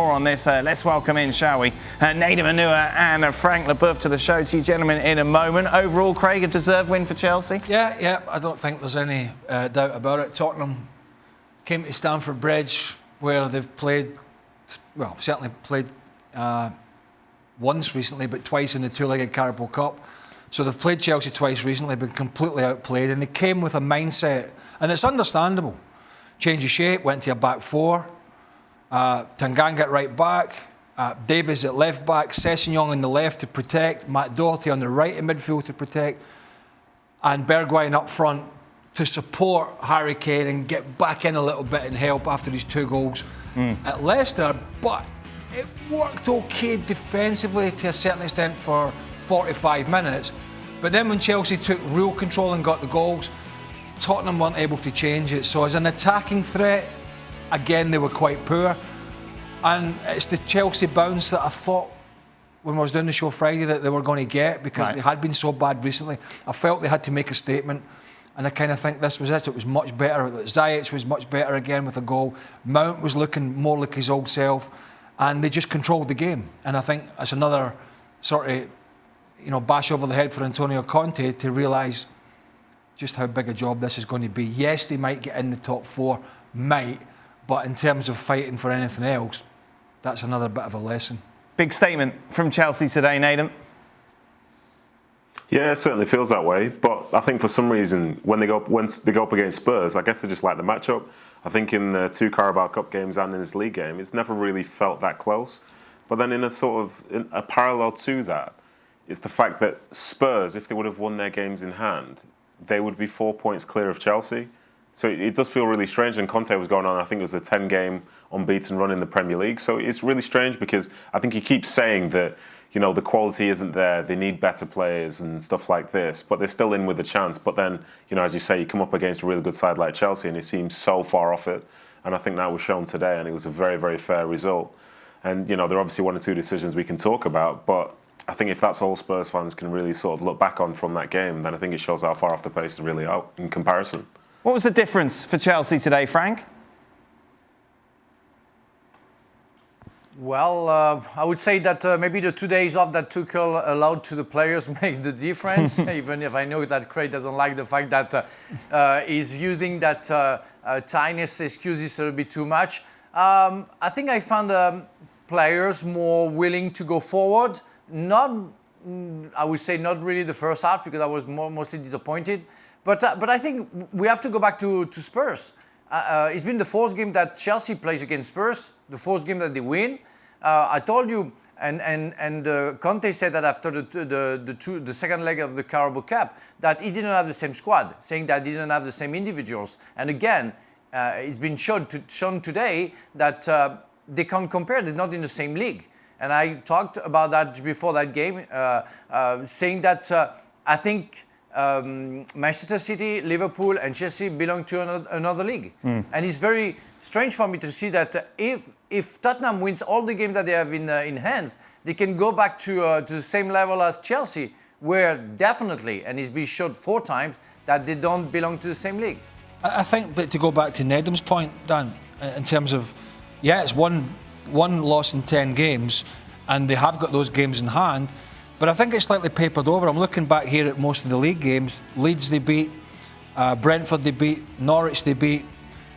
More on this, let's welcome in, shall we, Nedum Onuoha and Frank Leboeuf to the show. To you gentlemen in a moment. Overall, Craig, a deserved win for Chelsea? Yeah, I don't think there's any doubt about it. Tottenham came to Stamford Bridge, where they've played, well, certainly played once recently, but twice in the two-legged Carabao Cup. So they've played Chelsea twice recently, been completely outplayed, and they came with a mindset, and it's understandable. Change of shape, went to a back four. Tanganga at right back, Davies at left back, Sessegnon on the left to protect, Matt Doherty on the right in midfield to protect, and Bergwijn up front to support Harry Kane and get back in a little bit and help after his 2 goals at Leicester. But it worked okay defensively to a certain extent for 45 minutes. But then when Chelsea took real control and got the goals, Tottenham weren't able to change it. So as an attacking threat, again, they were quite poor. And it's the Chelsea bounce that I thought, when I was doing the show Friday, that they were going to get, because they had been so bad recently. I felt they had to make a statement. And I kind of think this was it. It was much better. Ziyech was much better again with a goal. Mount was looking more like his old self. And they just controlled the game. And I think it's another sort of, bash over the head for Antonio Conte to realise just how big a job this is going to be. Yes, they might get in the top 4, but in terms of fighting for anything else, that's another bit of a lesson. Big statement from Chelsea today, Nedum. Yeah, it certainly feels that way. But I think for some reason, when they go up against Spurs, I guess they just like the matchup. I think in the 2 Carabao Cup games and in this league game, it's never really felt that close. But then in a parallel to that, it's the fact that Spurs, if they would have won their games in hand, they would be 4 points clear of Chelsea. So it does feel really strange. And Conte was going on, I think it was a 10-game unbeaten run in the Premier League. So it's really strange because I think he keeps saying that, the quality isn't there, they need better players and stuff like this, but they're still in with a chance. But then, as you say, you come up against a really good side like Chelsea and he seems so far off it. And I think that was shown today, and it was a very, very fair result. And, there are obviously 1 or 2 decisions we can talk about, but I think if that's all Spurs fans can really sort of look back on from that game, then I think it shows how far off the pace they really are in comparison. What was the difference for Chelsea today, Frank? Well, I would say that maybe the 2 days off that Tuchel allowed to the players make the difference, even if I know that Craig doesn't like the fact that he's using that tiniest excuses a little bit too much. I think I found players more willing to go forward. I would say not really the first half, because I was mostly disappointed. But I think we have to go back to Spurs. It's been the 4th game that Chelsea plays against Spurs, the 4th game that they win. I told you, and Conte said that after the second leg of the Carabao Cup, that he didn't have the same squad, saying that he didn't have the same individuals. And again, it's been shown today that they can't compare. They're not in the same league. And I talked about that before that game, saying that I think Manchester City, Liverpool and Chelsea belong to another league. And it's very strange for me to see that if Tottenham wins all the games that they have in hands, they can go back to the same level as Chelsea, where definitely, and it's been showed 4 times, that they don't belong to the same league. I think, but to go back to Nedum's point, Dan, in terms of, it's one loss in 10 games, and they have got those games in hand. But I think it's slightly papered over. I'm looking back here at most of the league games. Leeds they beat, Brentford they beat, Norwich they beat,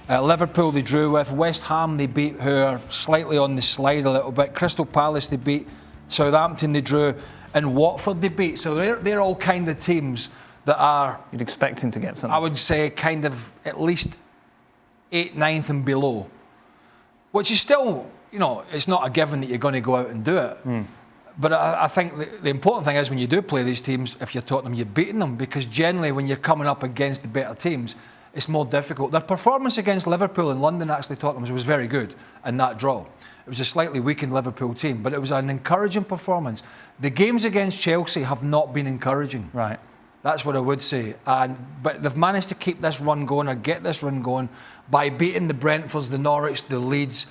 Liverpool they drew with, West Ham they beat, who are slightly on the slide a little bit, Crystal Palace they beat, Southampton they drew, and Watford they beat. So they're all kind of teams that are... You'd expect him to get something. I would say kind of at least 8th, 9th and below. Which is still, it's not a given that you're going to go out and do it. But I think the important thing is when you do play these teams, if you're Tottenham, you're beating them, because generally when you're coming up against the better teams, it's more difficult. Their performance against Liverpool in London, actually, Tottenham's, was very good in that draw. It was a slightly weakened Liverpool team, but it was an encouraging performance. The games against Chelsea have not been encouraging. Right. That's what I would say. But they've managed to keep this run going, or get this run going, by beating the Brentfords, the Norwich, the Leeds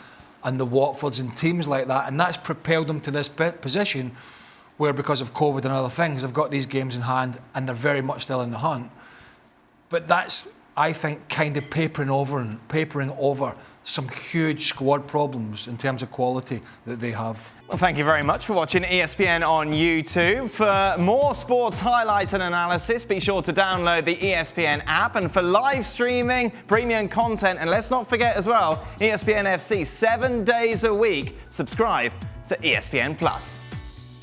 and the Watfords and teams like that. And that's propelled them to this position where, because of COVID and other things, they've got these games in hand and they're very much still in the hunt. But that's, I think, kind of papering over some huge squad problems in terms of quality that they have. Well, thank you very much for watching ESPN on YouTube. For more sports highlights and analysis, be sure to download the ESPN app. And for live streaming, premium content, and let's not forget as well, ESPN FC 7 days a week. Subscribe to ESPN Plus.